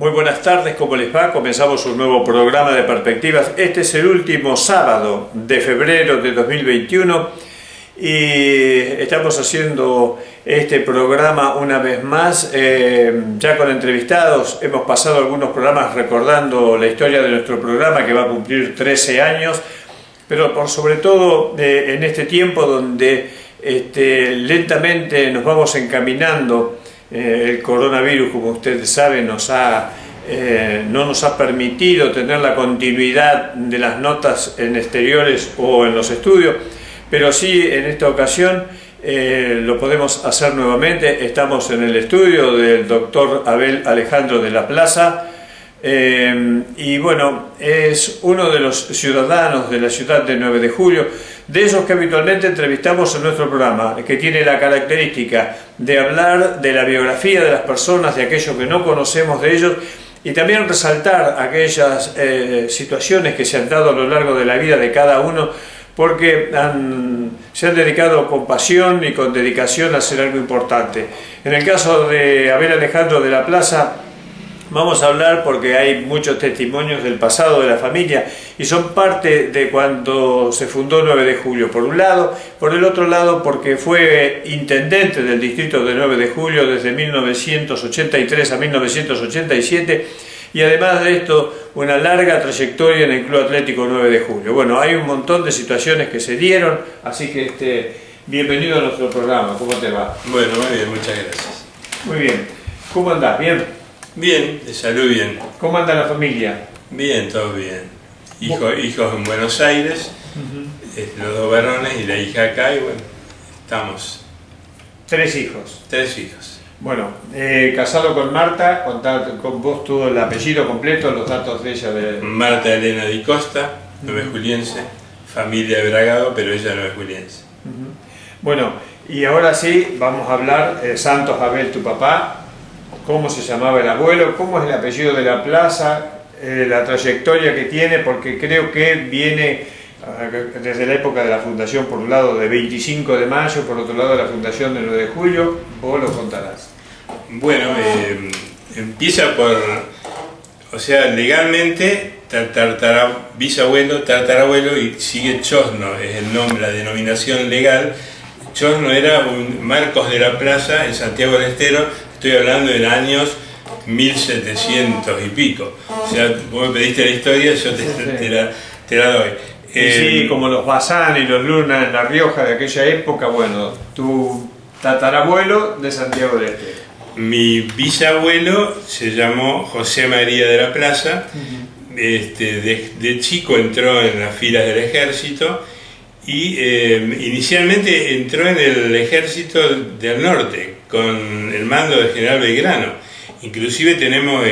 Muy buenas tardes, ¿cómo les va? Comenzamos un nuevo programa de Perspectivas. Este es el último sábado de febrero de 2021 y estamos haciendo este programa una vez más, ya con entrevistados. Hemos pasado algunos programas recordando la historia de nuestro programa que va a cumplir 13 años, pero por sobre todo en este tiempo donde lentamente nos vamos encaminando. El coronavirus, como ustedes saben, no nos ha permitido tener la continuidad de las notas en exteriores o en los estudios, pero sí en esta ocasión lo podemos hacer nuevamente. Estamos en el estudio del doctor Abel Alejandro de la Plaza y bueno, es uno de los ciudadanos de la ciudad de 9 de Julio, de esos que habitualmente entrevistamos en nuestro programa, que tiene la característica de hablar de la biografía de las personas, de aquellos que no conocemos de ellos, y también resaltar aquellas situaciones que se han dado a lo largo de la vida de cada uno, porque se han dedicado con pasión y con dedicación a hacer algo importante. En el caso de Abel Alejandro de la Plaza, vamos a hablar porque hay muchos testimonios del pasado de la familia y son parte de cuando se fundó 9 de Julio, por un lado; por el otro lado porque fue intendente del distrito de 9 de Julio desde 1983 a 1987 y además de esto una larga trayectoria en el Club Atlético 9 de Julio. Bueno, hay un montón de situaciones que se dieron, así que bienvenido a nuestro programa. ¿Cómo te va? Bueno, muy bien, muchas gracias. Muy bien. ¿Cómo andás? ¿Bien? Bien, de salud bien. ¿Cómo anda la familia? Bien, todo bien. Hijos en Buenos Aires, los dos varones y la hija acá, y bueno, estamos. 3 hijos. 3 hijos. Bueno, casado con Marta, contá con vos todo el apellido completo, los datos de ella. Marta Elena Di Costa, 9 juliense, familia de Bragado, pero ella 9 juliense. Bueno, y ahora sí, vamos a hablar, Santos Abel, tu papá. ¿Cómo se llamaba el abuelo? ¿Cómo es el apellido de la plaza? La trayectoria que tiene, porque creo que viene desde la época de la fundación, por un lado de 25 de mayo, por otro lado de la fundación de 9 de julio. Vos lo contarás. Bueno, empieza por, o sea, legalmente bisabuelo, tatarabuelo, y sigue Chosno, es el nombre, la denominación legal. Chosno era un Marcos de la Plaza en Santiago del Estero. Estoy hablando de años 1700 y pico. O sea, vos me pediste la historia, yo te la doy. Sí, como los Bazán y los Luna en La Rioja de aquella época. Bueno, tu tatarabuelo de Santiago del Estero. Mi bisabuelo se llamó José María de la Plaza. De chico entró en las filas del ejército y inicialmente entró en el ejército del norte con el mando del general Belgrano. Inclusive tenemos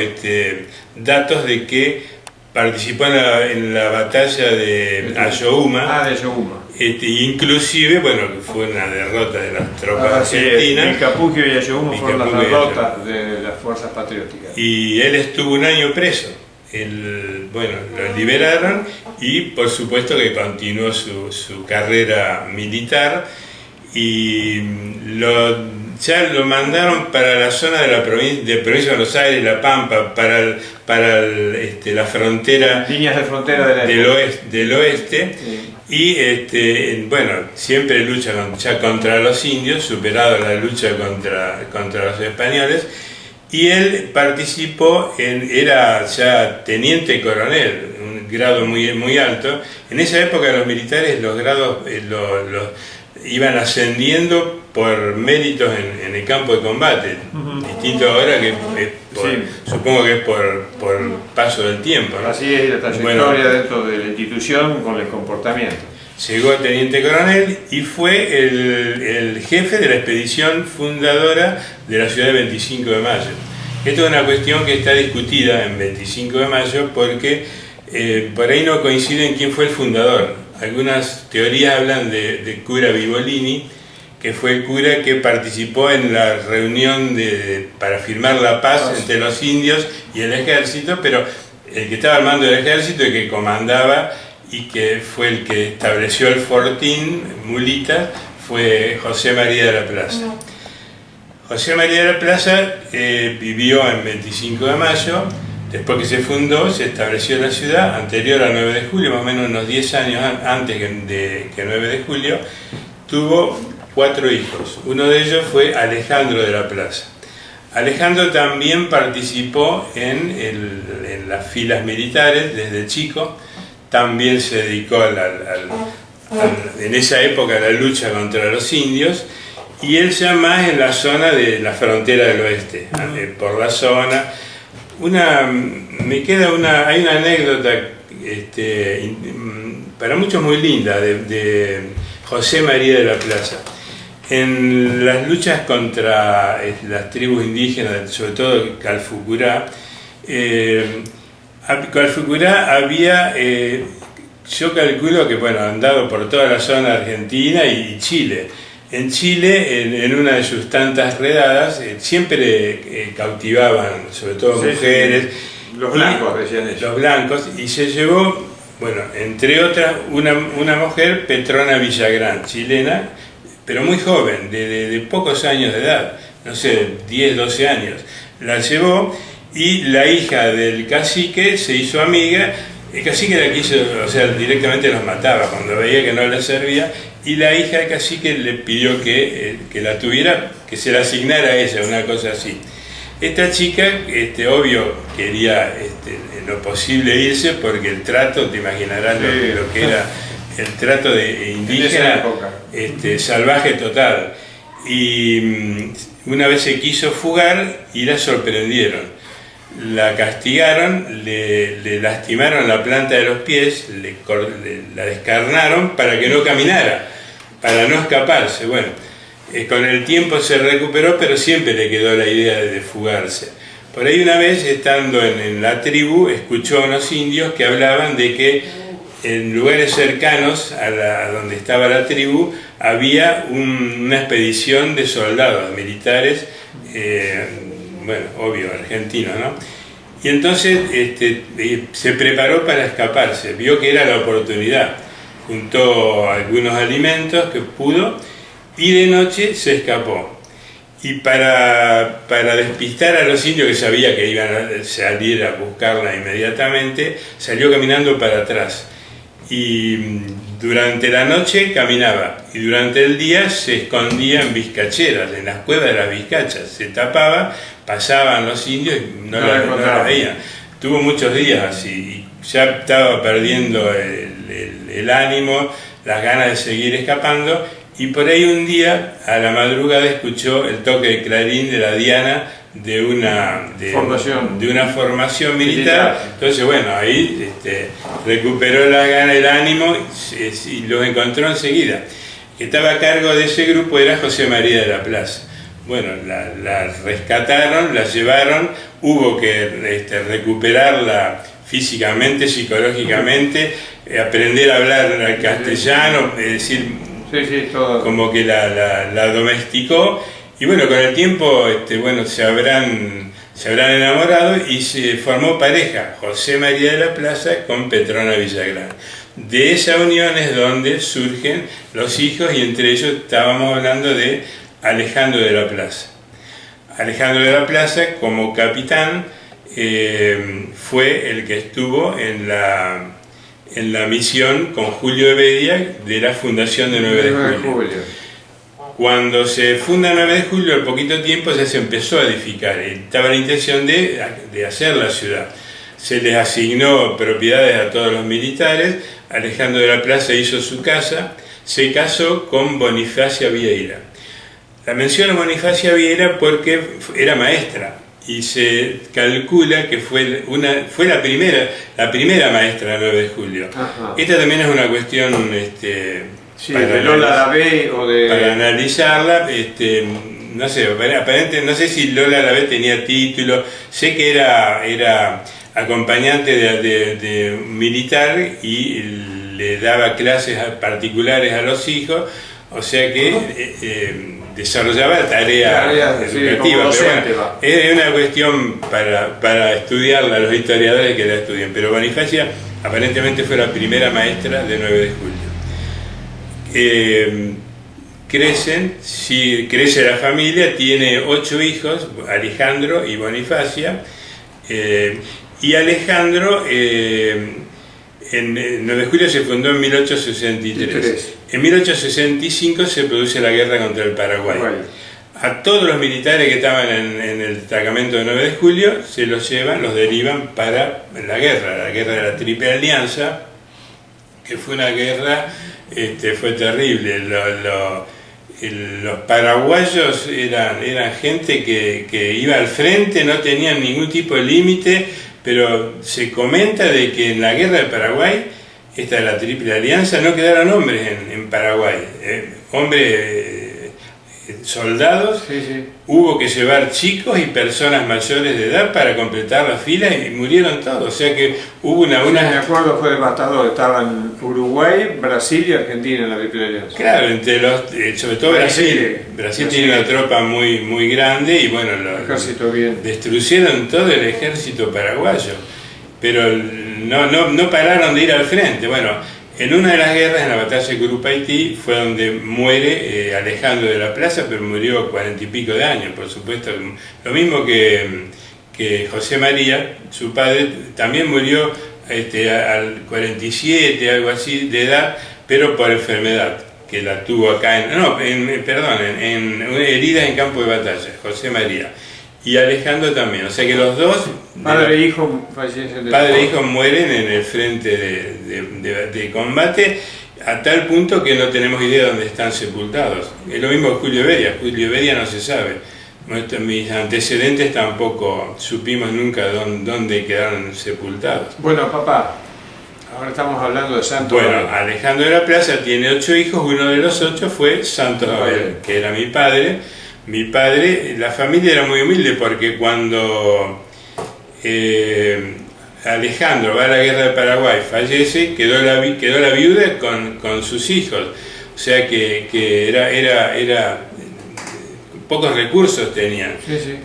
datos de que participó en la batalla de Ayohuma. De Ayohuma. Inclusive, bueno, que fue una derrota de las tropas argentinas. El Capugio y Ayohuma fueron las derrotas de las fuerzas patrióticas. Y él estuvo un año preso. Bueno, lo liberaron y por supuesto que continuó su carrera militar y ya lo mandaron para la zona de la provincia de Buenos Aires, La Pampa, para la frontera, líneas de frontera del oeste. Sí. Y bueno, siempre lucha ya contra los indios, superado la lucha contra los españoles. Y él participó, era ya teniente coronel, un grado muy, muy alto. En esa época los militares los grados los iban ascendiendo por méritos en el campo de combate. Distinto ahora que supongo que es por paso del tiempo, ¿no? Así es la trayectoria dentro de la institución con el comportamiento. Llegó a teniente coronel y fue el jefe de la expedición fundadora de la ciudad de 25 de mayo. Esto es una cuestión que está discutida en 25 de mayo porque por ahí no coinciden quién fue el fundador. Algunas teorías hablan de cura Vivolini, que fue el cura que participó en la reunión para firmar la paz entre los indios y el ejército, pero el que estaba al mando del ejército y que comandaba y que fue el que estableció el fortín, Mulita, fue José María de la Plaza. José María de la Plaza vivió en 25 de mayo Después que se fundó, se estableció la ciudad, anterior al 9 de julio, más o menos unos 10 años antes que 9 de julio, tuvo 4 hijos. Uno de ellos fue Alejandro de la Plaza. Alejandro también participó en las filas militares desde chico, también se dedicó en esa época a la lucha contra los indios, y él ya más en la zona de la frontera del oeste, por la zona. Hay una anécdota para muchos muy linda de José María de la Plaza. En las luchas contra las tribus indígenas, sobre todo Calfucurá, había, yo calculo que han dado por toda la zona argentina y Chile. En Chile, en una de sus tantas redadas, siempre cautivaban, sobre todo mujeres. Los blancos, decían ellos. Los blancos, y se llevó, entre otras, una mujer, Petrona Villagrán, chilena, pero muy joven, de pocos años de edad, no sé, 10, 12 años. La llevó y la hija del cacique se hizo amiga. El cacique la quiso, directamente los mataba cuando veía que no le servía, y la hija del cacique le pidió que la tuviera, que se la asignara a ella, una cosa así. Esta chica, obvio, quería en lo posible irse, porque el trato, te imaginarás lo que era el trato de indígena, salvaje total. Y una vez se quiso fugar y la sorprendieron. La castigaron, le lastimaron la planta de los pies, la descarnaron para que no caminara, para no escaparse. Con el tiempo se recuperó, pero siempre le quedó la idea de fugarse. Por ahí una vez, estando en la tribu, escuchó a unos indios que hablaban de que en lugares cercanos a donde estaba la tribu había una expedición de soldados militares, obvio, argentino, ¿no? Y entonces se preparó para escaparse, vio que era la oportunidad, juntó algunos alimentos que pudo y de noche se escapó. Y para despistar a los indios, que sabía que iban a salir a buscarla inmediatamente, salió caminando para atrás. Y durante la noche caminaba, y durante el día se escondía en vizcacheras, en las cuevas de las vizcachas. Se tapaba, pasaban los indios y no la veían. Tuvo muchos días así, y ya estaba perdiendo el ánimo, las ganas de seguir escapando, y por ahí un día, a la madrugada, escuchó el toque de clarín de la diana de una formación militar. Entonces, ahí recuperó la gana, el ánimo, y los encontró enseguida. El que estaba a cargo de ese grupo era José María de la Plaza. La rescataron, la llevaron, hubo que recuperarla físicamente, psicológicamente, aprender a hablar castellano, es decir, todo. Como que la domesticó. Y con el tiempo se habrán enamorado y se formó pareja, José María de la Plaza con Petrona Villagrán. De esa unión es donde surgen los hijos, y entre ellos estábamos hablando de Alejandro de la Plaza. Alejandro de la Plaza, como capitán, fue el que estuvo en la misión con Julio Heredia de la fundación de 9 de julio. Cuando se funda 9 de julio, al poquito tiempo ya se empezó a edificar, y estaba la intención de hacer la ciudad. Se les asignó propiedades a todos los militares. Alejandro de la Plaza hizo su casa, se casó con Bonifacia Vieira. La menciono Bonifacia Vieira porque era maestra, y se calcula que fue la primera maestra del 9 de julio. Ajá. Esta también es una cuestión de Lola Lavé o de... Para analizarla, no sé, aparentemente, no sé si Lola Lavé tenía título, sé que era acompañante de un militar y le daba clases particulares a los hijos, o sea que desarrollaba tarea educativa. Es una cuestión para estudiarla, los historiadores que la estudian, pero Bonifacia aparentemente fue la primera maestra de 9 de julio. Crece la familia, tiene 8 hijos, Alejandro y Bonifacia, Y Alejandro, en 9 de julio se fundó en 1863. En 1865 se produce la guerra contra el Paraguay. A todos los militares que estaban en el destacamento de 9 de julio se los llevan, los derivan para la guerra de la Triple Alianza, que fue una guerra, fue terrible. Los paraguayos eran gente que iba al frente, no tenían ningún tipo de límite, pero se comenta de que en la guerra de Paraguay, esta de la Triple Alianza, no quedaron hombres en Paraguay, soldados, hubo que llevar chicos y personas mayores de edad para completar la fila y murieron todos, o sea que hubo una... Sí, me acuerdo, fue devastador, estaban Uruguay, Brasil y Argentina en la Triple Alianza. Claro, sobre todo Brasil tiene una tropa muy grande y bueno, destruyeron todo el ejército paraguayo, pero no pararon de ir al frente. Bueno, en una de las guerras, en la batalla de Curupaytí, fue donde muere Alejandro de la Plaza, pero murió 40 y pico de años, por supuesto. Lo mismo que José María, su padre, también murió al 47, algo así, de edad, pero por enfermedad, que la tuvo acá, en heridas en campo de batalla, José María. Y Alejandro también, o sea que los dos, padre e hijo, fallecen. Padre e hijo mueren en el frente de combate, a tal punto que no tenemos idea de dónde están sepultados. Es lo mismo que Julio Beria no se sabe. Mis antecedentes tampoco supimos nunca dónde quedaron sepultados. Bueno, papá, ahora estamos hablando de Santos. Bueno, Alejandro de la Plaza tiene 8 hijos, uno de los 8 fue Santos Abel, que era mi padre. Mi padre, la familia era muy humilde porque cuando Alejandro va a la guerra de Paraguay, fallece, quedó la viuda con sus hijos, o sea que era pocos recursos tenían.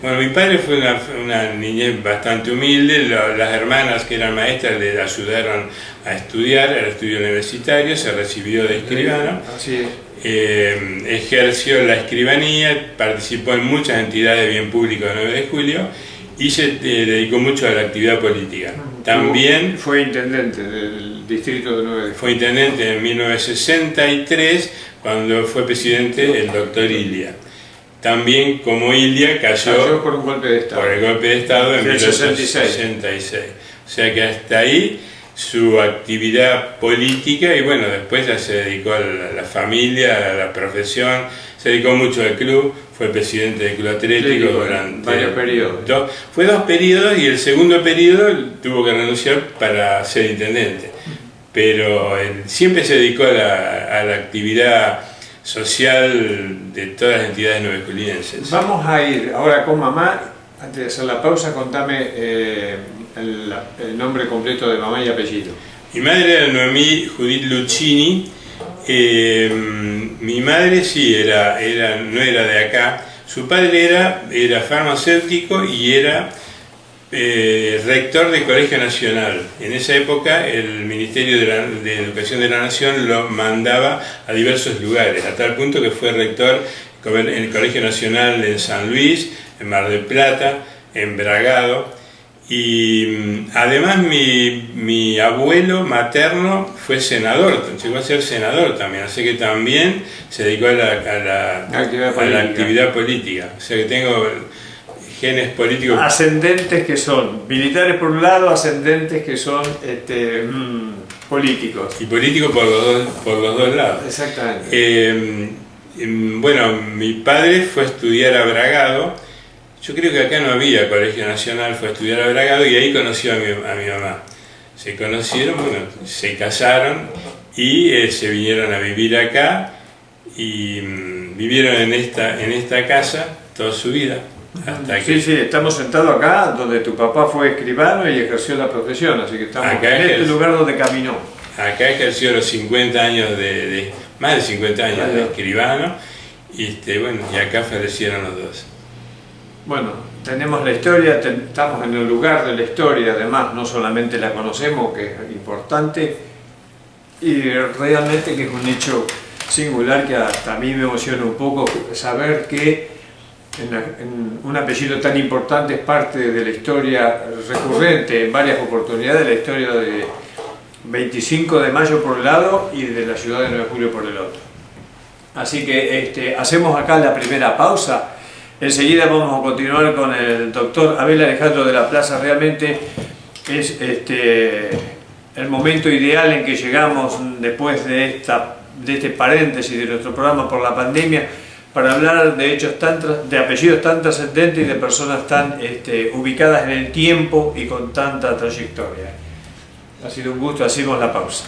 Bueno, mi padre fue una niñez bastante humilde, las hermanas que eran maestras le ayudaron a estudiar, al estudio universitario, se recibió de escribano. Así es. Ejerció la escribanía, participó en muchas entidades de bien público de 9 de julio y se dedicó mucho a la actividad política. También fue intendente del distrito de 9 de julio. Fue intendente en 1963, cuando fue presidente el doctor Ilia. También como Ilia cayó por un golpe de Estado. Por el golpe de Estado en 1966. O sea que hasta ahí su actividad política y bueno, después ya se dedicó a la familia, a la profesión, se dedicó mucho al club, fue presidente del Club Atlético durante varios periodos. Fue 2 periodos y el segundo periodo tuvo que renunciar para ser intendente, pero siempre se dedicó a la actividad social de todas las entidades nuevejulienses. Vamos a ir ahora con mamá. Antes de hacer la pausa, contame el nombre completo de mamá y apellido. Mi madre era Noemí Judith Luchini. Mi madre sí no era de acá. Su padre era farmacéutico y era rector del Colegio Nacional. En esa época el Ministerio de Educación de la Nación lo mandaba a diversos lugares, a tal punto que fue rector en el Colegio Nacional en San Luis, en Mar del Plata, en Bragado, y además mi abuelo materno fue senador, llegó a ser senador también, así que también se dedicó a la actividad política, o sea que tengo genes políticos. Ascendentes que son militares por un lado, ascendentes que son políticos. Y políticos por los dos lados. Exactamente. Bueno, mi padre fue a estudiar a Bragado. Yo creo que acá no había Colegio Nacional, fue a estudiar a Bragado y ahí conoció a mi mamá. Se conocieron, bueno, se casaron y se vinieron a vivir acá y vivieron en esta casa toda su vida. Hasta que... Sí, estamos sentados acá donde tu papá fue escribano y ejerció la profesión, así que estamos acá en este lugar donde caminó. Acá ejerció los 50 años más de 50 años de escribano y acá fallecieron los dos. Bueno, tenemos la historia, estamos en el lugar de la historia, además no solamente la conocemos, que es importante, y realmente que es un hecho singular que hasta a mí me emociona un poco saber que en un apellido tan importante, es parte de la historia recurrente en varias oportunidades, de la historia de 25 de mayo por un lado y de la ciudad de 9 de julio por el otro. Así que hacemos acá la primera pausa. Enseguida vamos a continuar con el doctor Abel Alejandro de la Plaza. Realmente es el momento ideal en que llegamos después de este paréntesis de nuestro programa por la pandemia, para hablar de hechos de apellidos tan trascendentes y de personas tan ubicadas en el tiempo y con tanta trayectoria. Ha sido un gusto, hacemos la pausa.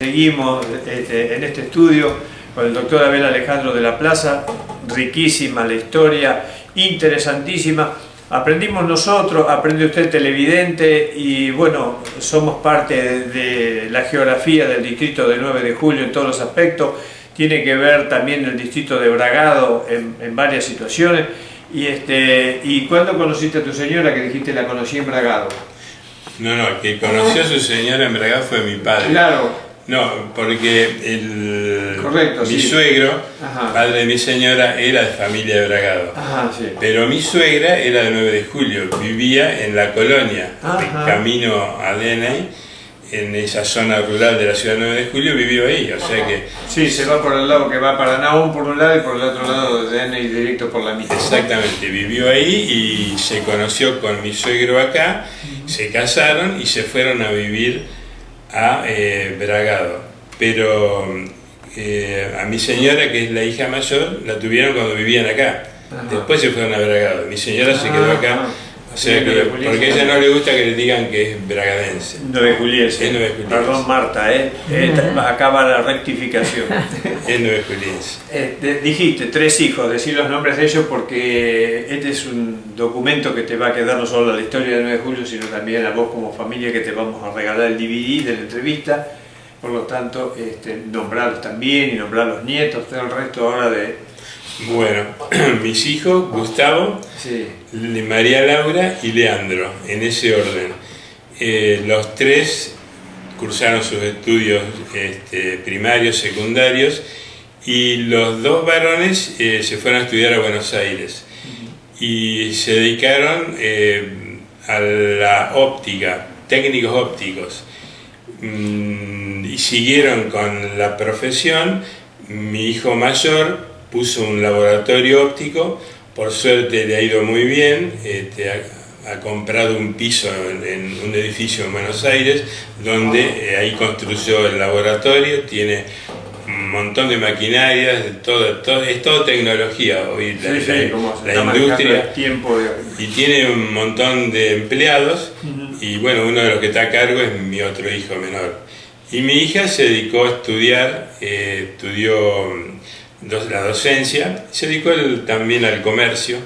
Seguimos en este estudio con el doctor Abel Alejandro de la Plaza. Riquísima la historia, interesantísima. Aprendimos nosotros, aprende usted televidente, y bueno, somos parte de la geografía del distrito de 9 de julio en todos los aspectos. Tiene que ver también el distrito de Bragado en varias situaciones. ¿Y cuándo conociste a tu señora, que dijiste la conocí en Bragado? No, el que conoció a su señora en Bragado fue mi padre. Claro. No, porque mi suegro, ajá, padre de mi señora, era de familia de Bragado. Ajá, sí. Pero mi suegra era de 9 de julio, vivía en la colonia, de camino a Deney, en esa zona rural de la ciudad de 9 de julio, vivió ahí, o sea que... Sí, se va por el lado que va para Nahum por un lado y por el otro lado de Deney directo por la mitad. Exactamente, vivió ahí y se conoció con mi suegro acá, se casaron y se fueron a vivir a Bragado. Pero a mi señora, que es la hija mayor, la tuvieron cuando vivían acá. Ajá. Después se fueron a Bragado. Mi señora se quedó acá. O sea que, porque a ella no le gusta que le digan que es bragadense. Nuevejuliense. Es nuevejuliense. Perdón, Marta, acá va la rectificación. Es nuevejuliense. Dijiste 3 hijos, decir los nombres de ellos porque este es un documento que te va a quedar no solo la historia de 9 de julio, sino también a vos como familia, que te vamos a regalar el DVD de la entrevista. Por lo tanto, nombrarlos también y nombrar los nietos, todo el resto ahora de... Bueno, mis hijos, Gustavo, sí, María Laura y Leandro, en ese orden. Los 3 cursaron sus estudios primarios, secundarios, y los 2 varones se fueron a estudiar a Buenos Aires y se dedicaron a la óptica, técnicos ópticos, y siguieron con la profesión. Mi hijo mayor puso un laboratorio óptico, por suerte le ha ido muy bien, ha comprado un piso en un edificio en Buenos Aires, donde ahí construyó el laboratorio, tiene un montón de maquinarias, es todo tecnología hoy, la industria, y tiene un montón de empleados, y bueno, uno de los que está a cargo es mi otro hijo menor. Y mi hija se dedicó a estudiar, estudió la docencia, se dedicó también al comercio,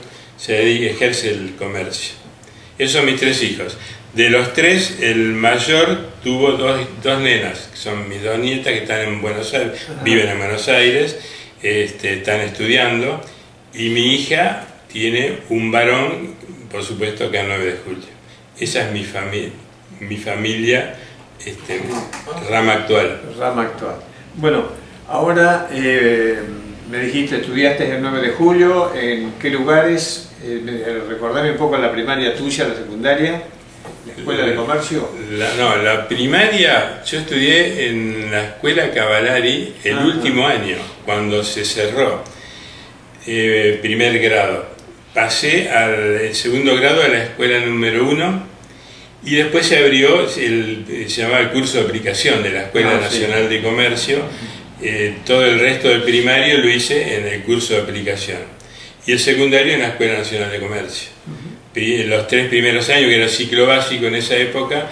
ejerce el comercio. Esos son mis 3 hijos. De los 3, el mayor tuvo dos nenas, que son mis 2 nietas, que están en Buenos Aires, viven en Buenos Aires, están estudiando, y mi hija tiene un varón, por supuesto, que es 9 de julio. Esa es mi familia, rama actual. Rama actual. Bueno, ahora me dijiste, estudiaste el 9 de julio, ¿en qué lugares? Recordame un poco la primaria tuya, la secundaria, la escuela de comercio. La primaria, yo estudié en la escuela Cavallari el último año, cuando se cerró, primer grado. Pasé al segundo grado a la escuela número 1 y después se abrió, se llamaba el curso de aplicación de la Escuela Nacional de Comercio. Todo el resto del primario lo hice en el curso de aplicación y el secundario en la Escuela Nacional de Comercio. Los 3 primeros años, que era ciclo básico en esa época,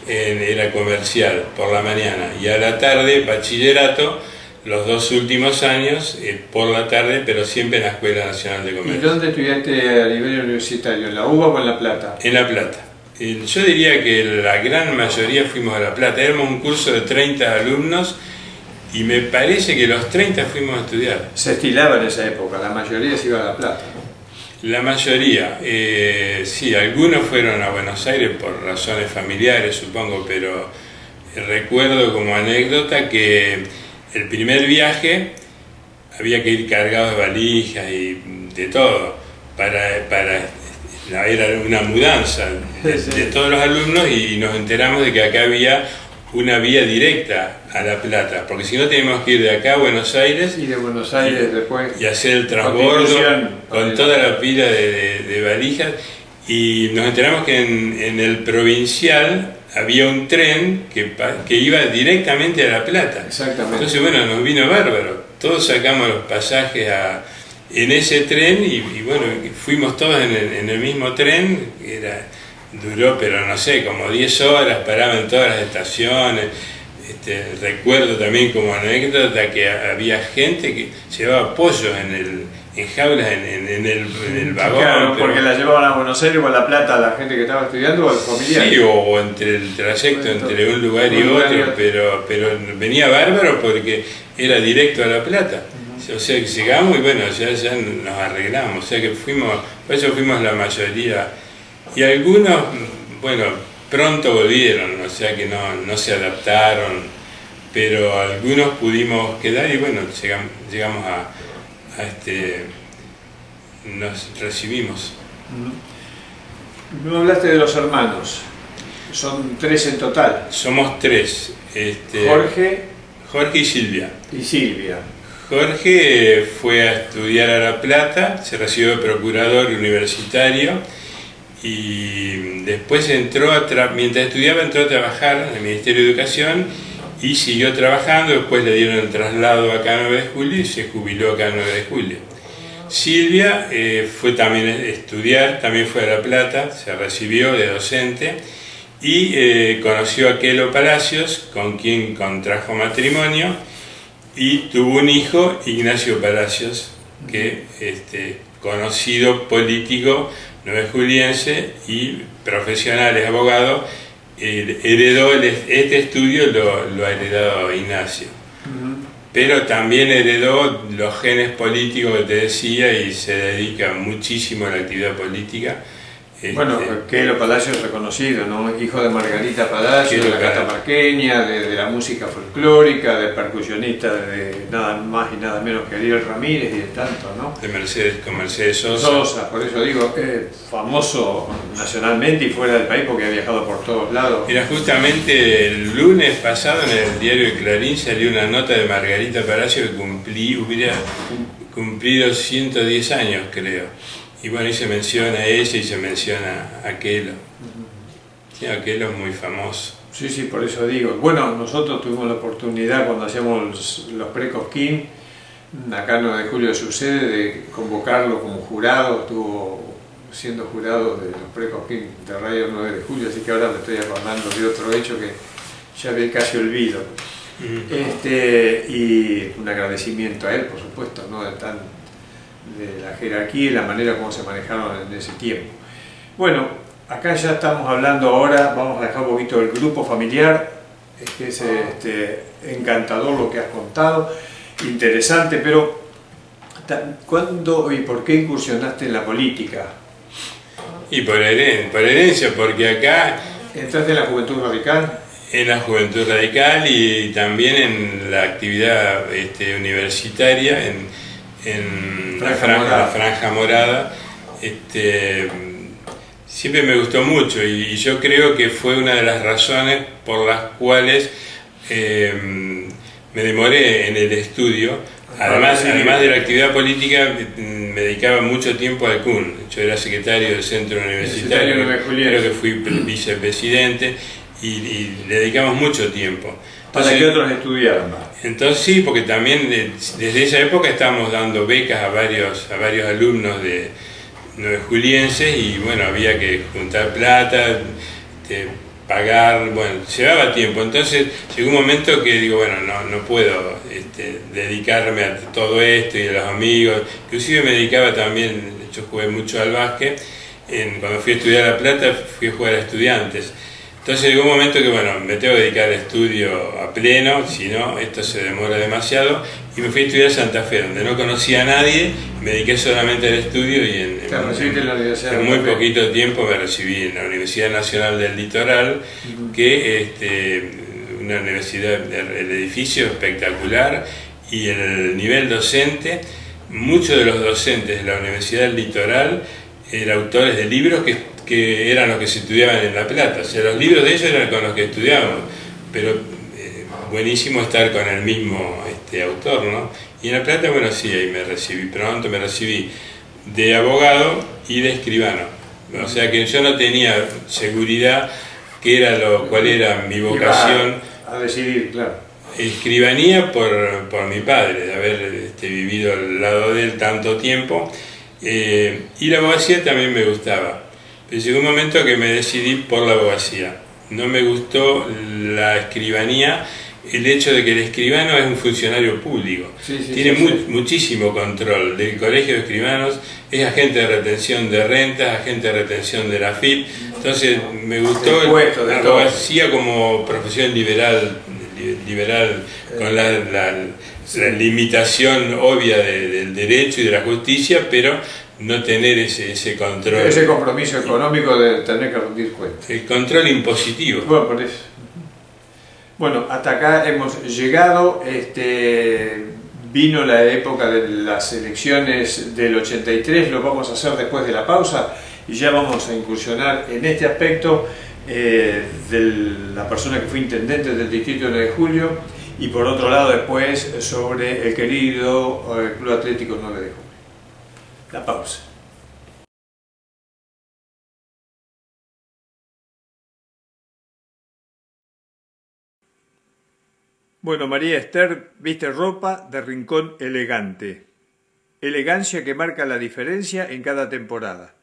era comercial por la mañana, y a la tarde bachillerato, los 2 últimos años por la tarde, pero siempre en la Escuela Nacional de Comercio. ¿Y dónde estudiaste a nivel universitario? ¿En la UBA o en La Plata? En La Plata. Yo diría que la gran mayoría fuimos a La Plata. Éramos un curso de 30 alumnos y me parece que los 30 fuimos a estudiar. Se estilaba en esa época, la mayoría se iba a La Plata. La mayoría, sí, algunos fueron a Buenos Aires por razones familiares, supongo, pero recuerdo como anécdota que el primer viaje había que ir cargado de valijas y de todo, era una mudanza de todos los alumnos, y nos enteramos de que acá había una vía directa a La Plata, porque si no teníamos que ir de acá a Buenos Aires y de Buenos Aires después y hacer el transbordo con toda la pila de valijas, y nos enteramos que en el provincial había un tren que iba directamente a La Plata. Exactamente. Entonces, bueno, nos vino bárbaro. Todos sacamos los pasajes en ese tren y bueno, fuimos todos en el mismo tren. Duró, pero no sé, como 10 horas, paraba en todas las estaciones. Recuerdo también como anécdota que había gente que llevaba pollos en jaulas en el vagón. Claro, porque la llevaban a Buenos Aires o a La Plata a la gente que estaba estudiando o al familiar. Sí, o entre el trayecto entre un lugar y otro, pero venía bárbaro porque era directo a La Plata. O sea que llegamos y bueno, ya nos arreglamos. O sea que por eso fuimos la mayoría. Y algunos, bueno, pronto volvieron, o sea que no se adaptaron, pero algunos pudimos quedar y bueno, llegamos nos recibimos. No hablaste de los hermanos, son 3 en total. Somos 3. Jorge y Silvia. Y Silvia. Jorge fue a estudiar a La Plata, se recibió de procurador universitario y después mientras estudiaba entró a trabajar en el Ministerio de Educación y siguió trabajando. Después le dieron el traslado acá a 9 de julio y se jubiló acá a 9 de julio. Silvia fue también a estudiar, también fue a La Plata, se recibió de docente y conoció a Kelo Palacios, con quien contrajo matrimonio y tuvo un hijo, Ignacio Palacios, que conocido político nuevejuliense y profesional, es abogado, heredó este estudio, lo ha heredado Ignacio. Pero también heredó los genes políticos que te decía y se dedica muchísimo a la actividad política. Bueno, Kelo Palacios reconocido, ¿no? Hijo de Margarita Palacios, de la catamarqueña, de la música folclórica, de percusionista de nada más y nada menos que Ariel Ramírez y de tanto, ¿no? Con Mercedes Sosa. Por eso digo, famoso nacionalmente y fuera del país porque ha viajado por todos lados. Mira, justamente el lunes pasado en el diario Clarín salió una nota de Margarita Palacios que hubiera cumplido 110 años, creo. Y bueno, y se menciona a ella y se menciona a Kelo. Sí, Kelo es muy famoso. Sí, por eso digo. Bueno, nosotros tuvimos la oportunidad cuando hacíamos los pre-Cosquín, acá en 9 de julio de su sede, de convocarlo como jurado. Estuvo siendo jurado de los pre-Cosquín de Radio 9 de julio, así que ahora me estoy acordando de otro hecho que ya había casi olvido. Y un agradecimiento a él, por supuesto, ¿no? De la jerarquía y la manera como se manejaron en ese tiempo. Bueno, acá ya estamos hablando ahora, vamos a dejar un poquito el grupo familiar, es encantador lo que has contado, interesante, pero ¿cuándo y por qué incursionaste en la política? Y por herencia, porque acá... ¿Entraste en la Juventud Radical? En la Juventud Radical y también en la actividad universitaria, en la Franja Morada. Siempre me gustó mucho y yo creo que fue una de las razones por las cuales me demoré en el estudio. Además de la actividad política, me dedicaba mucho tiempo al CUN. Yo era secretario del Centro Universitario, creo que fui vicepresidente y le dedicamos mucho tiempo. ¿Para qué otros estudiaron? Entonces sí, porque también desde esa época estábamos dando becas a varios alumnos de nuevejulienses y bueno, había que juntar plata, pagar, bueno, llevaba tiempo. Entonces llegó un momento que digo, bueno, no puedo dedicarme a todo esto y a los amigos. Inclusive me dedicaba también, yo jugué mucho al básquet, cuando fui a estudiar a La Plata fui a jugar a Estudiantes. Entonces llegó un momento que, bueno, me tengo que dedicar al estudio a pleno, si no, esto se demora demasiado, y me fui a estudiar a Santa Fe, donde no conocía a nadie, me dediqué solamente al estudio y en muy poquito tiempo me recibí en la Universidad Nacional del Litoral, que una universidad, el edificio espectacular y el nivel docente. Muchos de los docentes de la Universidad del Litoral eran autores de libros que eran los que se estudiaban en La Plata. O sea, los libros de ellos eran con los que estudiábamos, pero buenísimo estar con el mismo autor, ¿no? Y en La Plata, bueno, sí, ahí pronto me recibí de abogado y de escribano. O sea que yo no tenía seguridad cuál era mi vocación. A decidir, claro. Escribanía por mi padre, de haber vivido al lado de él tanto tiempo, y la abogacía también me gustaba. Pero llegó un momento que me decidí por la abogacía. No me gustó la escribanía, el hecho de que el escribano es un funcionario público. Tiene muchísimo control del colegio de escribanos, es agente de retención de rentas, agente de retención de la AFIP. Entonces me gustó la abogacía como profesión liberal, con la limitación obvia del derecho y de la justicia, pero no tener ese control. Ese compromiso económico de tener que rendir cuentas. El control impositivo. Bueno, por eso. Bueno, hasta acá hemos llegado. Vino la época de las elecciones del 83, lo vamos a hacer después de la pausa y ya vamos a incursionar en este aspecto de la persona que fue intendente del distrito 9 de Julio y por otro lado después sobre el querido Club Atlético 9 de Julio. La pausa. Bueno, María Esther viste ropa de rincón elegante. Elegancia que marca la diferencia en cada temporada.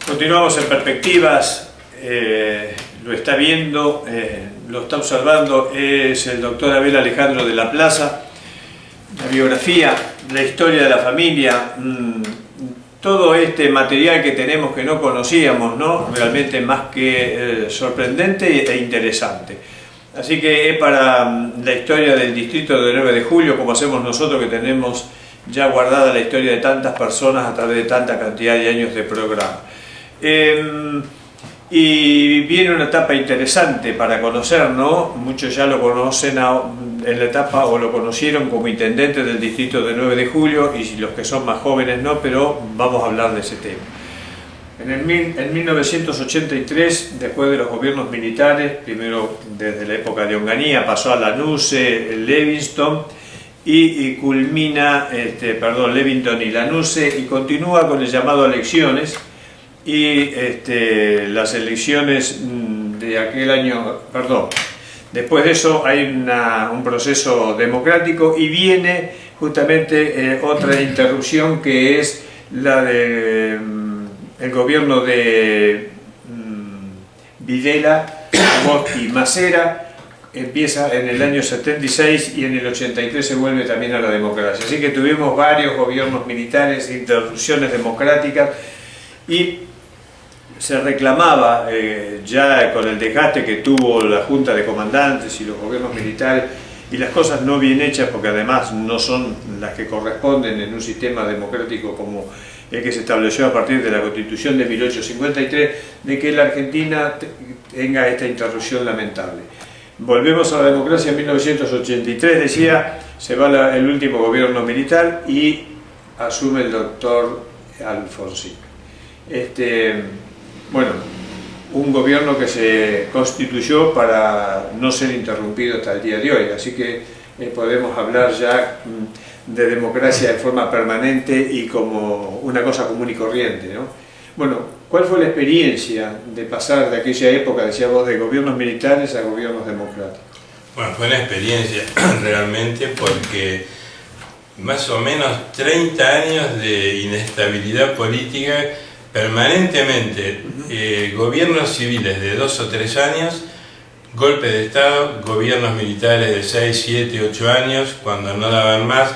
Continuamos en Perspectivas. Lo está viendo, lo está observando, es el doctor Abel Alejandro de la Plaza. La biografía, la historia de la familia, todo este material que tenemos que no conocíamos, ¿no? Realmente más que sorprendente e interesante. Así que es para la historia del distrito de 9 de Julio, como hacemos nosotros que tenemos ya guardada la historia de tantas personas a través de tanta cantidad de años de programa. Y viene una etapa interesante para conocer, ¿no? Muchos ya lo conocen en la etapa o lo conocieron como intendente del distrito de 9 de Julio y los que son más jóvenes no, pero vamos a hablar de ese tema. En 1983, después de los gobiernos militares, primero desde la época de Onganía, pasó a Lanuse, Levingston y culmina, Levington y Lanuse y continúa con el llamado a elecciones. Y las elecciones de aquel año, después de eso hay un proceso democrático y viene justamente otra interrupción que es la de el gobierno de Videla, y Macera, empieza en el año 76 y en el 83 se vuelve también a la democracia. Así que tuvimos varios gobiernos militares, interrupciones democráticas y se reclamaba ya con el desgaste que tuvo la Junta de Comandantes y los gobiernos militares y las cosas no bien hechas porque además no son las que corresponden en un sistema democrático como el que se estableció a partir de la Constitución de 1853, de que la Argentina tenga esta interrupción lamentable. Volvemos a la democracia en 1983, decía, se va el último gobierno militar y asume el doctor Alfonsín. Bueno, un gobierno que se constituyó para no ser interrumpido hasta el día de hoy, así que podemos hablar ya de democracia de forma permanente y como una cosa común y corriente, ¿no? Bueno, ¿cuál fue la experiencia de pasar de aquella época, decía vos, de gobiernos militares a gobiernos democráticos? Bueno, fue una experiencia realmente porque más o menos 30 años de inestabilidad política permanentemente, gobiernos civiles de 2 o 3 años, golpe de Estado, gobiernos militares de 6, 7, 8 años, cuando no daban más,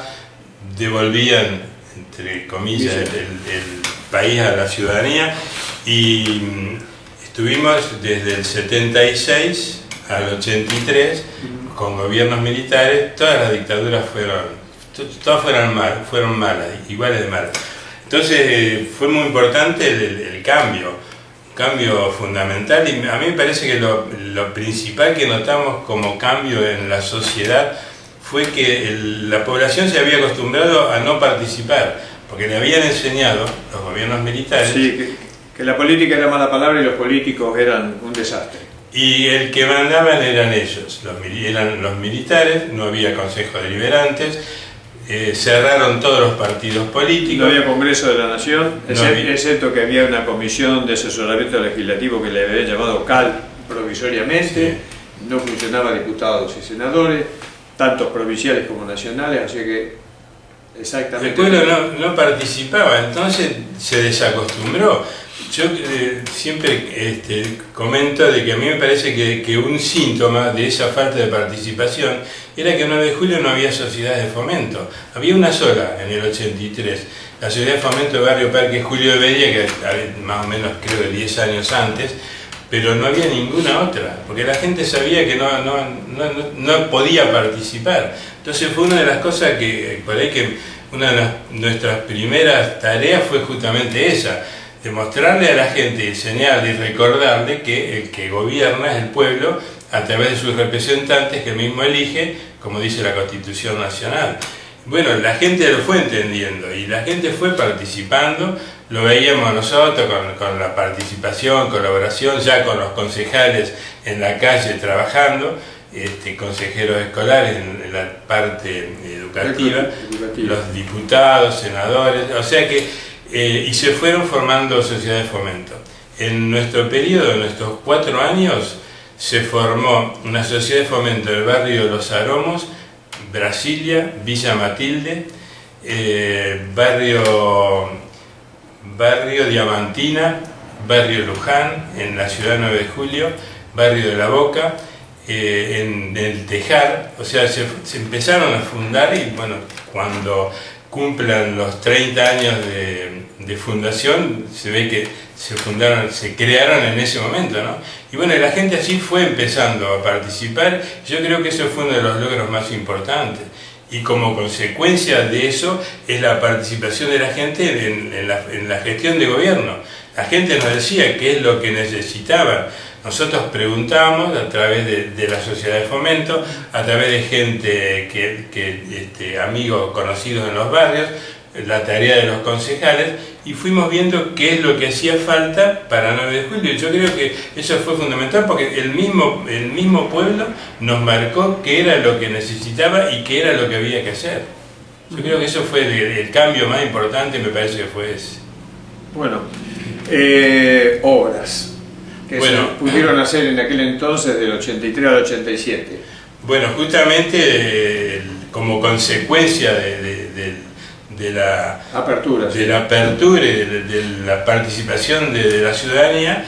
devolvían, entre comillas, el país a la ciudadanía y estuvimos desde el 76 al 83 con gobiernos militares, todas las dictaduras fueron malas, iguales de malas. Entonces fue muy importante el cambio. cambio fundamental, y a mí me parece que lo principal que notamos como cambio en la sociedad fue que la población se había acostumbrado a no participar, porque le habían enseñado los gobiernos militares. Sí, que la política era mala palabra y los políticos eran un desastre. Y el que mandaban eran ellos, eran los militares, no había consejos deliberantes, cerraron todos los partidos políticos. No había Congreso de la Nación, excepto que había una comisión de asesoramiento legislativo que le habían llamado CAL provisoriamente, sí. No funcionaba diputados y senadores, tantos provinciales como nacionales, así que exactamente... El pueblo no participaba, entonces se desacostumbró. Yo siempre comento de que a mí me parece que un síntoma de esa falta de participación era que el 9 de julio no había sociedades de fomento. Había una sola en el 83, la Sociedad de Fomento de Barrio Parque Julio de Bedia, que más o menos creo que 10 años antes, pero no había ninguna otra, porque la gente sabía que no podía participar. Entonces fue una de las cosas que, por ahí que una de nuestras primeras tareas fue justamente esa, demostrarle a la gente, enseñarle y recordarle que el que gobierna es el pueblo a través de sus representantes que él mismo elige, como dice la Constitución Nacional. Bueno, la gente lo fue entendiendo y la gente fue participando, lo veíamos nosotros con la participación, colaboración, ya con los concejales en la calle trabajando, consejeros escolares en la parte educativa, los diputados, senadores, o sea que y se fueron formando sociedades de fomento. En nuestro periodo, en nuestros 4 años, se formó una sociedad de fomento del barrio Los Aromos, Brasilia, Villa Matilde, barrio Diamantina, barrio Luján, en la ciudad 9 de Julio, barrio de La Boca, en el Tejar, o sea, se empezaron a fundar y bueno, cuando cumplan los 30 años de fundación, se ve que se crearon en ese momento, ¿no? Y bueno, la gente así fue empezando a participar. Yo creo que eso fue uno de los logros más importantes. Y como consecuencia de eso es la participación de la gente en la gestión de gobierno. La gente nos decía qué es lo que necesitaba. Nosotros preguntábamos a través de la sociedad de fomento, a través de gente, amigos conocidos en los barrios, la tarea de los concejales, y fuimos viendo qué es lo que hacía falta para 9 de julio. Yo creo que eso fue fundamental porque el mismo pueblo nos marcó qué era lo que necesitaba y qué era lo que había que hacer. Yo creo que eso fue el cambio más importante, me parece que fue ese. Bueno, obras que se pudieron hacer en aquel entonces del 83 al 87. Bueno, justamente como consecuencia de la apertura y de la participación de la ciudadanía,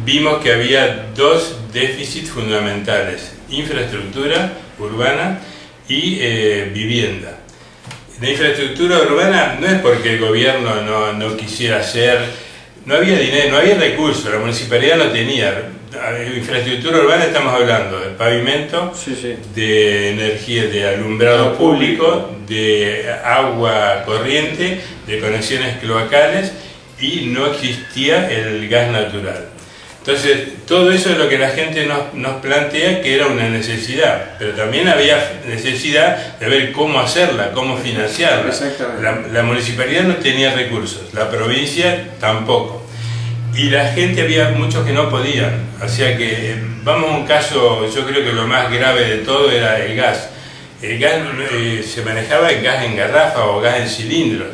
vimos que había 2 déficits fundamentales: infraestructura urbana y vivienda. La infraestructura urbana no es porque el gobierno no quisiera hacer, no había dinero, no había recursos, la municipalidad no tenía. Infraestructura urbana estamos hablando de pavimento, de energía, de alumbrado público, de agua corriente, de conexiones cloacales, y no existía el gas natural. Entonces, todo eso es lo que la gente nos plantea que era una necesidad, pero también había necesidad de ver cómo hacerla, cómo financiarla. La municipalidad no tenía recursos, la provincia tampoco. Y la gente, había muchos que no podían, o sea que vamos a un caso, yo creo que lo más grave de todo era el gas. El gas se manejaba el gas en garrafa o gas en cilindros.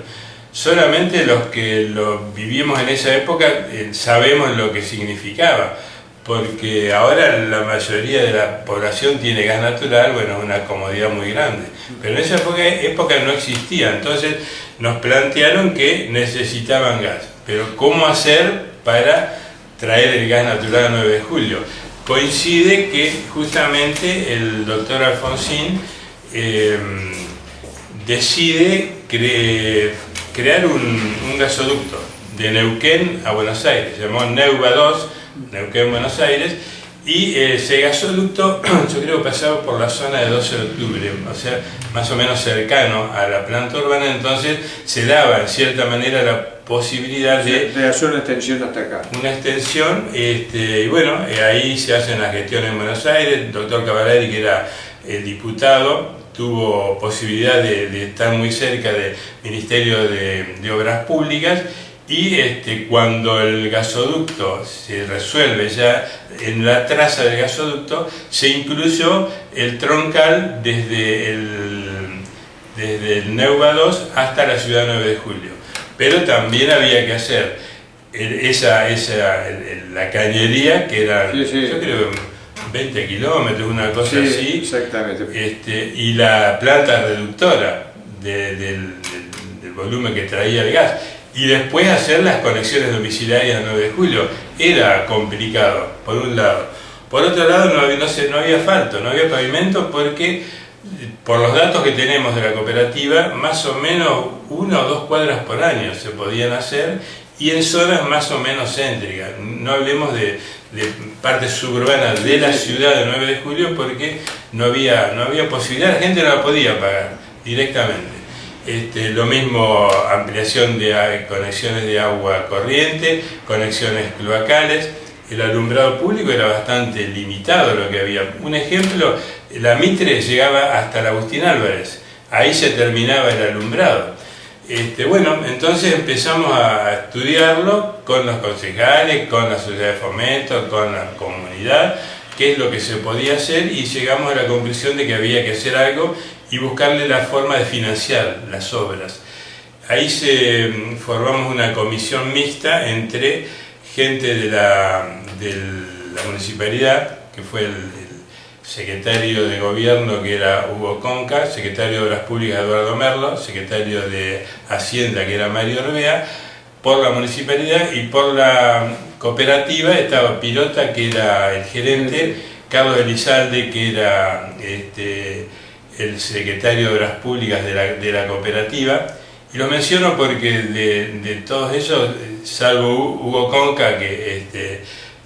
Solamente los que lo vivimos en esa época sabemos lo que significaba, porque ahora la mayoría de la población tiene gas natural, bueno, es una comodidad muy grande, pero en esa época no existía. Entonces nos plantearon que necesitaban gas, pero ¿cómo hacer para traer el gas natural a 9 de julio? Coincide que justamente el doctor Alfonsín decide crear un gasoducto de Neuquén a Buenos Aires, se llamó Neuva 2, Neuquén, Buenos Aires, y ese gasoducto yo creo que pasaba por la zona de 12 de octubre, o sea, más o menos cercano a la planta urbana, entonces se daba en cierta manera la posibilidad de hacer una extensión hasta acá. Una extensión, y bueno, ahí se hacen las gestiones en Buenos Aires. El doctor Cavallari, que era el diputado, tuvo posibilidad de estar muy cerca del Ministerio de Obras Públicas, y cuando el gasoducto se resuelve ya en la traza del gasoducto, se incluyó el troncal desde el Neuva 2 hasta la ciudad 9 de Julio. Pero también había que hacer la cañería, que era, yo creo, 20 kilómetros, una cosa así. Exactamente. Y la planta reductora del volumen que traía el gas. Y después hacer las conexiones domiciliarias al 9 de julio. Era complicado, por un lado. Por otro lado, no había asfalto, no había pavimento, porque por los datos que tenemos de la cooperativa, más o menos 1 o 2 cuadras por año se podían hacer, y en zonas más o menos céntricas. No hablemos de partes suburbanas de la ciudad de 9 de julio, porque no había posibilidad, la gente no la podía pagar directamente. Lo mismo, ampliación de conexiones de agua corriente, conexiones cloacales. El alumbrado público era bastante limitado lo que había. Un ejemplo, la Mitre llegaba hasta la Agustín Álvarez, ahí se terminaba el alumbrado. Bueno, entonces empezamos a estudiarlo con los concejales, con la sociedad de fomento, con la comunidad, qué es lo que se podía hacer, y llegamos a la conclusión de que había que hacer algo y buscarle la forma de financiar las obras. Ahí formamos una comisión mixta entre gente de la municipalidad, que fue el secretario de gobierno, que era Hugo Conca, secretario de Obras Públicas Eduardo Merlo, secretario de Hacienda, que era Mario Orbea. Por la municipalidad y por la cooperativa estaba Pirota, que era el gerente, Carlos Elizalde, que era el secretario de Obras Públicas de la cooperativa. Y lo menciono porque de todos ellos, salvo Hugo Conca, que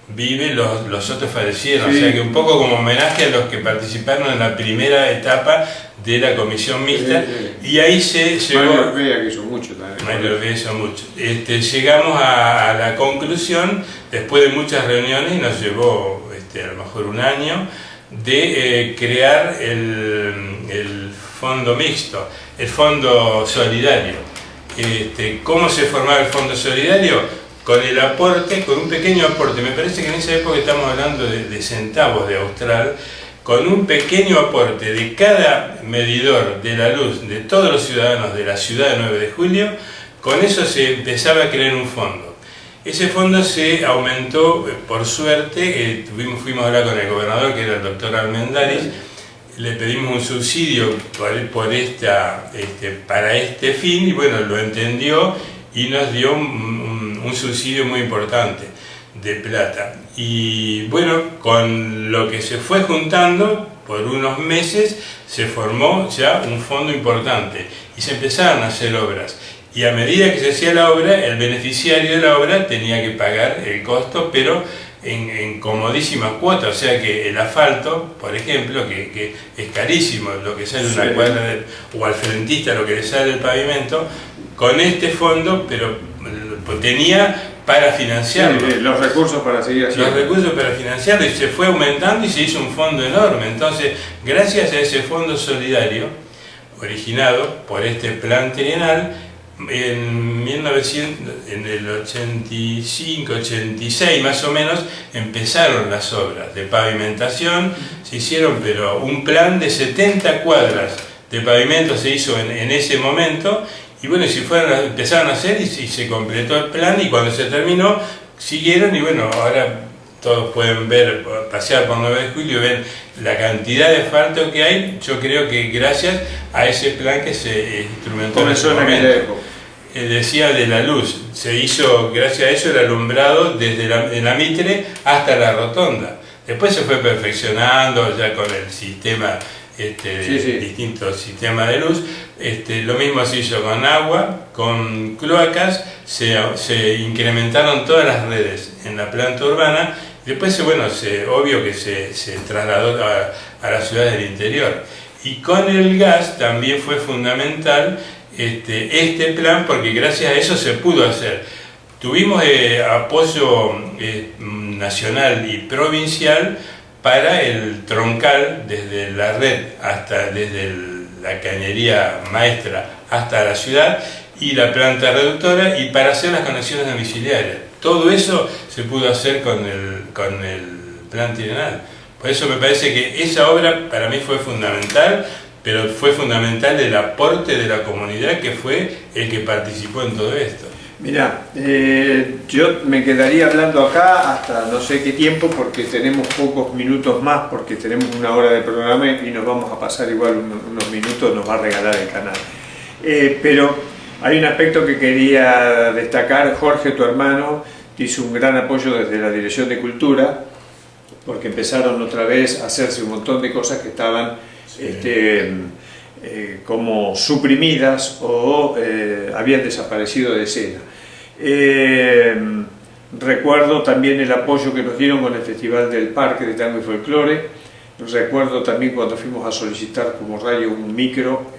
vive, los otros fallecieron. Sí. O sea que un poco como homenaje a los que participaron en la primera etapa de la comisión mixta. Y ahí se llegó... Mario Orbea, que hizo mucho también. Mario Orbea hizo mucho. Llegamos a la conclusión, después de muchas reuniones, y nos llevó a lo mejor un año, de crear el fondo mixto, el fondo solidario. ¿Cómo se formaba el fondo solidario? Con el aporte, con un pequeño aporte, me parece que en esa época estamos hablando de centavos de austral, con un pequeño aporte de cada medidor de la luz de todos los ciudadanos de la ciudad de 9 de julio, con eso se empezaba a crear un fondo. Ese fondo se aumentó, por suerte, fuimos a hablar con el gobernador, que era el doctor Armendáriz, le pedimos un subsidio para este fin, y bueno, lo entendió y nos dio un subsidio muy importante de plata. Y bueno, con lo que se fue juntando por unos meses, se formó ya un fondo importante y se empezaron a hacer obras. Y a medida que se hacía la obra, el beneficiario de la obra tenía que pagar el costo, pero en comodísimas cuotas. O sea que el asfalto, por ejemplo, que es carísimo, lo que sale una cuadra, o al frentista lo que le sale el pavimento, con este fondo, pero tenía para financiarlo. Los recursos para seguir haciendo. Los recursos para financiarlo, y se fue aumentando y se hizo un fondo enorme. Entonces, gracias a ese fondo solidario, originado por este plan trienal, en el 85, 86 más o menos, empezaron las obras de pavimentación, se hicieron, pero un plan de 70 cuadras de pavimento se hizo en ese momento. Y bueno, empezaron a hacer y se completó el plan, y cuando se terminó, siguieron, y bueno, ahora todos pueden pasear por 9 de julio, ven la cantidad de asfalto que hay. Yo creo que gracias a ese plan que se instrumentó en ese momento. Decía de la luz, se hizo, gracias a eso, el alumbrado desde la Mitre hasta la rotonda. Después se fue perfeccionando ya con el sistema, distintos sistemas de luz. Lo mismo se hizo con agua, con cloacas, se incrementaron todas las redes en la planta urbana, Después, bueno, obvio que se trasladó a las ciudades del interior. Y con el gas también fue fundamental este plan, porque gracias a eso se pudo hacer. Tuvimos apoyo nacional y provincial para el troncal, desde la red hasta desde la cañería maestra hasta la ciudad, y la planta reductora, y para hacer las conexiones domiciliarias. Todo eso se pudo hacer con el plan trienal. Por eso me parece que esa obra para mí fue fundamental, pero fue fundamental el aporte de la comunidad, que fue el que participó en todo esto. Mirá, yo me quedaría hablando acá hasta no sé qué tiempo, porque tenemos pocos minutos más, porque tenemos 1 hora de programa y nos vamos a pasar igual unos minutos, nos va a regalar el canal. Pero hay un aspecto que quería destacar. Jorge, tu hermano, hizo un gran apoyo desde la Dirección de Cultura, porque empezaron otra vez a hacerse un montón de cosas que estaban como suprimidas o habían desaparecido de escena. Recuerdo también el apoyo que nos dieron con el Festival del Parque de Tango y Folclore. Recuerdo también cuando fuimos a solicitar como radio un micro,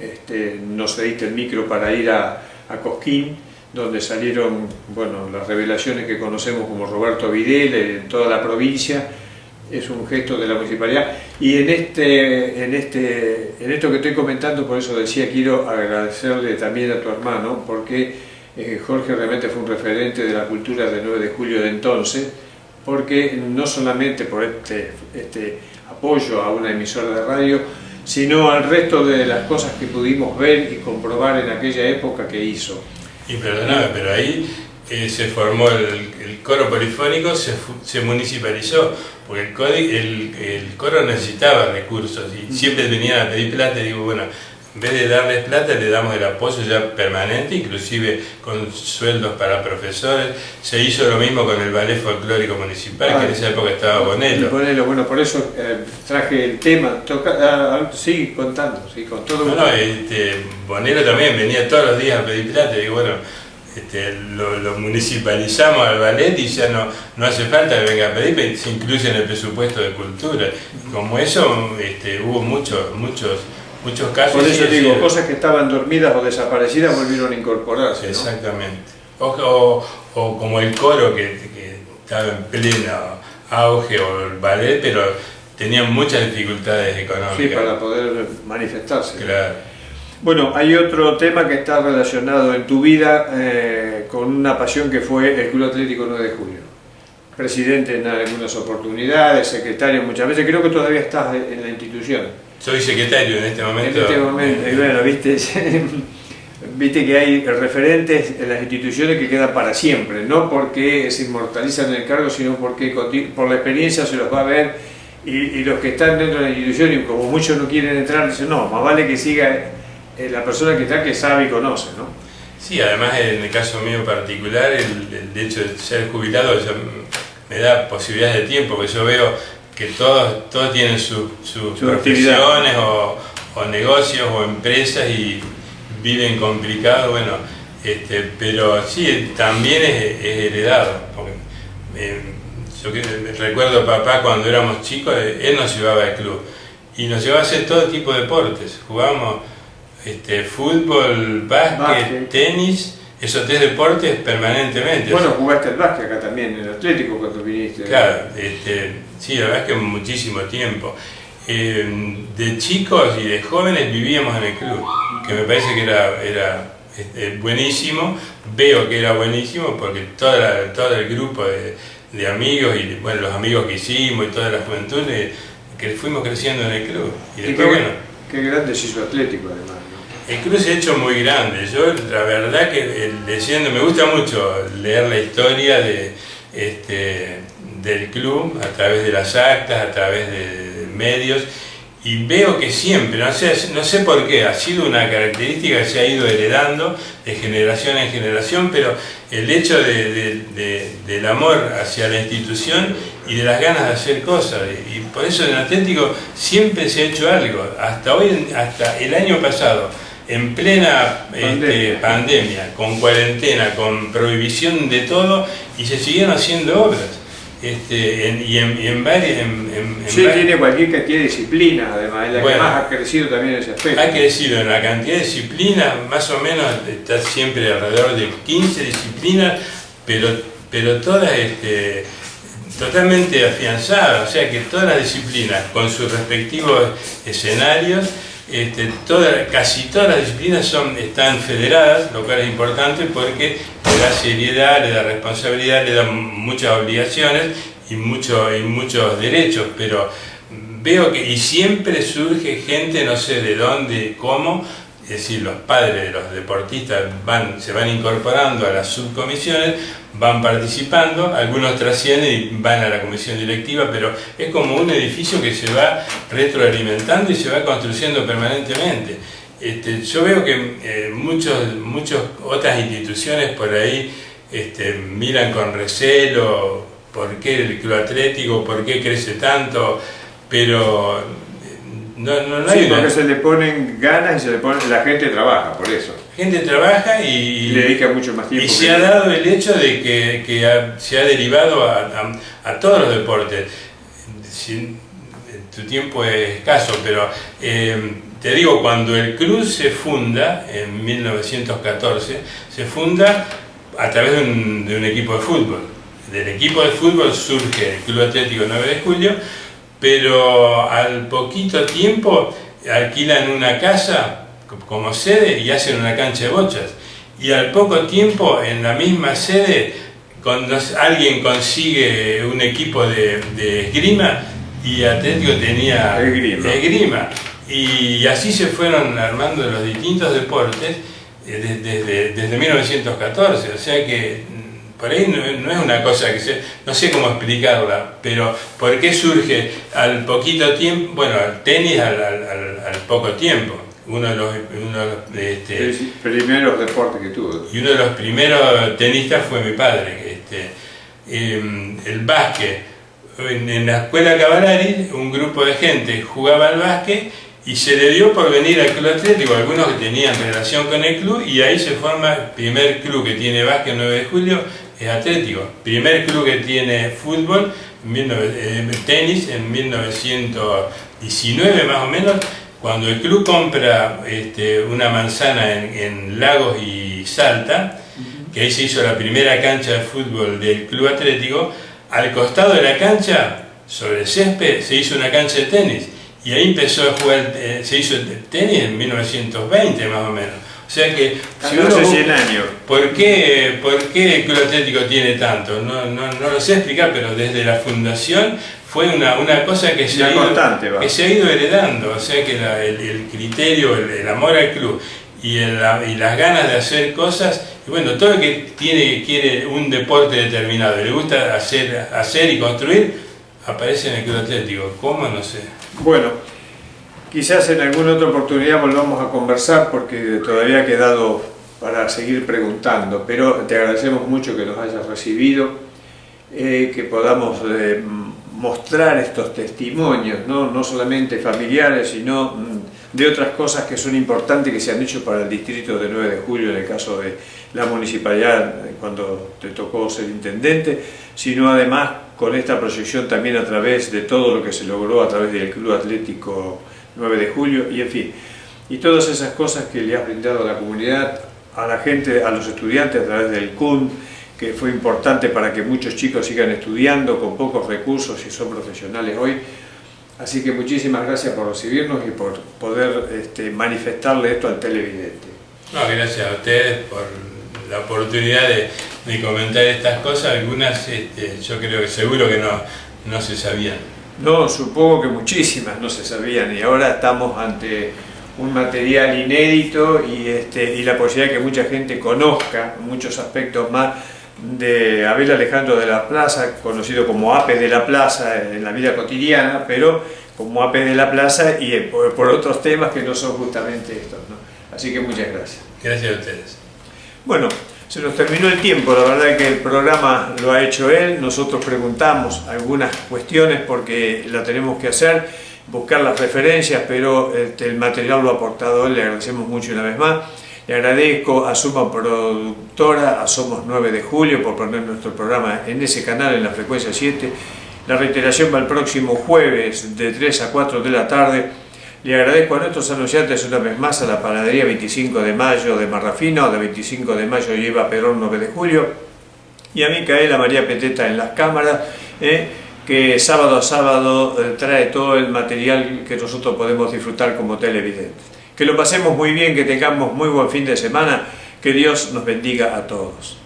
nos cediste el micro para ir a Cosquín, donde salieron, bueno, las revelaciones que conocemos como Roberto Videla en toda la provincia. Es un gesto de la municipalidad. Y en esto que estoy comentando, por eso decía, quiero agradecerle también a tu hermano, porque Jorge realmente fue un referente de la cultura del 9 de julio de entonces, porque no solamente por este apoyo a una emisora de radio, sino al resto de las cosas que pudimos ver y comprobar en aquella época que hizo. Y perdóname, pero ahí se formó el coro polifónico, se municipalizó, porque el coro necesitaba recursos y siempre venían a pedir plata. Y digo, bueno, en vez de darles plata, le damos el apoyo ya permanente, inclusive con sueldos para profesores. Se hizo lo mismo con el Ballet Folclórico Municipal, que en esa época estaba Bonello. Bueno, por eso traje el tema. Sigue contando, sí, con todo. No, Bonello también venía todos los días a pedir plata. Y digo, bueno, lo municipalizamos al ballet y ya no hace falta que venga a pedir, se incluye en el presupuesto de cultura. Como eso, hubo muchos casos. Por eso digo, cosas que estaban dormidas o desaparecidas volvieron a incorporarse, ¿no? Exactamente. O como el coro que estaba en pleno auge, o el ballet, pero tenían muchas dificultades económicas. Sí, para poder manifestarse. Claro. Bueno, hay otro tema que está relacionado en tu vida con una pasión, que fue el Club Atlético 9 de Julio. Presidente en algunas oportunidades, secretario muchas veces, creo que todavía estás en la institución. Soy secretario en este momento. En este momento, y bueno, viste que hay referentes en las instituciones que quedan para siempre, no porque se inmortalizan en el cargo, sino porque por la experiencia se los va a ver, y los que están dentro de la institución, y como muchos no quieren entrar, dicen, no, más vale que siga la persona que está, que sabe y conoce, ¿no? Sí, además en el caso mío particular, el hecho de ser jubilado ya me da posibilidades de tiempo, porque yo veo que todos tienen sus profesiones o negocios o empresas y viven complicado, bueno, pero sí, también es heredado. Porque, yo recuerdo a papá cuando éramos chicos, él nos llevaba al club y nos llevaba a hacer todo tipo de deportes. Jugábamos fútbol, básquet, tenis, esos 3 deportes permanentemente. Bueno, jugaste el básquet acá también, en el Atlético, cuando viniste. Claro, sí, la verdad es que muchísimo tiempo. De chicos y de jóvenes vivíamos en el club, que me parece que era buenísimo. Veo que era buenísimo porque todo el grupo de amigos y bueno, los amigos que hicimos y toda la juventud que fuimos creciendo en el club. Y después, qué grande se hizo Atlético, además, ¿no? El club se ha hecho muy grande. Yo, la verdad que leyendo, me gusta mucho leer la historia del club a través de las actas, a través de medios, y veo que siempre, no sé por qué, ha sido una característica que se ha ido heredando de generación en generación, pero el hecho del amor hacia la institución y de las ganas de hacer cosas, y por eso en el Atlético siempre se ha hecho algo, hasta el año pasado, en plena pandemia, con cuarentena, con prohibición de todo, y se siguieron haciendo obras. y en varias... Sí, tiene cualquier disciplina, además, es la que más ha crecido también en ese aspecto. Ha crecido en la cantidad de disciplinas, más o menos está siempre alrededor de 15 disciplinas, pero todas totalmente afianzadas, o sea que todas las disciplinas con sus respectivos escenarios, casi todas las disciplinas están federadas, lo cual es importante porque le da seriedad, le da responsabilidad, le da muchas obligaciones y muchos derechos, pero veo que y siempre surge gente, no sé de dónde, cómo, es decir, los padres de los deportistas se van incorporando a las subcomisiones, van participando, algunos trascienden y van a la comisión directiva, pero es como un edificio que se va retroalimentando y se va construyendo permanentemente. Yo veo que muchas otras instituciones por ahí miran con recelo por qué el Club Atlético, por qué crece tanto, pero no hay porque se le ponen ganas y la gente trabaja, por eso. La gente trabaja y le dedica mucho más tiempo. Y se ha dado el hecho de que se ha derivado a todos los deportes. Tu tiempo es escaso, pero te digo, cuando el club se funda, en 1914, se funda a través de un equipo de fútbol. Del equipo de fútbol surge el Club Atlético 9 de Julio, pero al poquito tiempo alquilan una casa como sede y hacen una cancha de bochas. Y al poco tiempo, en la misma sede, alguien consigue un equipo de esgrima y Atlético tenía esgrima. Y así se fueron armando los distintos deportes desde 1914. O sea que por ahí no es una cosa no sé cómo explicarla, pero ¿por qué surge al poquito tiempo? Bueno, el tenis al poco tiempo. Uno de los primeros deportes que tuvo. Y uno de los primeros tenistas fue mi padre. El básquet. En la escuela Cavallari, un grupo de gente jugaba al básquet y se le dio por venir al Club Atlético, algunos que tenían relación con el club, y ahí se forma el primer club que tiene básquet 9 de julio, es Atlético. Primer club que tiene fútbol, tenis, en 1919 más o menos, cuando el club compra una manzana en Lagos y Salta, que ahí se hizo la primera cancha de fútbol del Club Atlético. Al costado de la cancha, sobre el césped, se hizo una cancha de tenis. Y ahí empezó a jugar, se hizo tenis en 1920 más o menos. O sea que, si uno, hace 100 años. ¿Por qué el Club Atlético tiene tanto? No lo sé explicar, pero desde la fundación fue una cosa que se ha ido heredando. O sea que el criterio, el amor al club y las ganas de hacer cosas, y bueno, todo el que quiere un deporte determinado y le gusta hacer y construir, aparece en el Club Atlético. ¿Cómo? No sé. Bueno, quizás en alguna otra oportunidad volvamos a conversar porque todavía ha quedado para seguir preguntando, pero te agradecemos mucho que nos hayas recibido, que podamos mostrar estos testimonios, no solamente familiares, sino de otras cosas que son importantes que se han hecho para el distrito de 9 de julio, en el caso de la municipalidad cuando te tocó ser intendente, sino además con esta proyección también a través de todo lo que se logró a través del Club Atlético 9 de julio y en fin, y todas esas cosas que le has brindado a la comunidad, a la gente, a los estudiantes a través del CUN, que fue importante para que muchos chicos sigan estudiando con pocos recursos y son profesionales hoy. Así que muchísimas gracias por recibirnos y por poder manifestarle esto al televidente. No, gracias a ustedes por la oportunidad de comentar estas cosas. Algunas yo creo que seguro que no se sabían. No, supongo que muchísimas no se sabían y ahora estamos ante un material inédito y la posibilidad de que mucha gente conozca muchos aspectos más de Abel Alejandro de la Plaza, conocido como Ape de la Plaza en la vida cotidiana, pero como Ape de la Plaza y por otros temas que no son justamente estos, ¿no? Así que muchas gracias. Gracias a ustedes. Bueno, se nos terminó el tiempo, la verdad es que el programa lo ha hecho él, nosotros preguntamos algunas cuestiones porque la tenemos que hacer, buscar las referencias, pero el material lo ha aportado él, le agradecemos mucho una vez más. Le agradezco a Suma Productora, a Somos 9 de Julio por poner nuestro programa en ese canal, en la frecuencia 7. La reiteración va el próximo jueves de 3 a 4 de la tarde. Le agradezco a nuestros anunciantes una vez más, a la panadería 25 de mayo de Marrafino, de 25 de mayo lleva Perón 9 de julio, y a Micaela María Peteta en las cámaras, que sábado a sábado trae todo el material que nosotros podemos disfrutar como televidentes. Que lo pasemos muy bien, que tengamos muy buen fin de semana, que Dios nos bendiga a todos.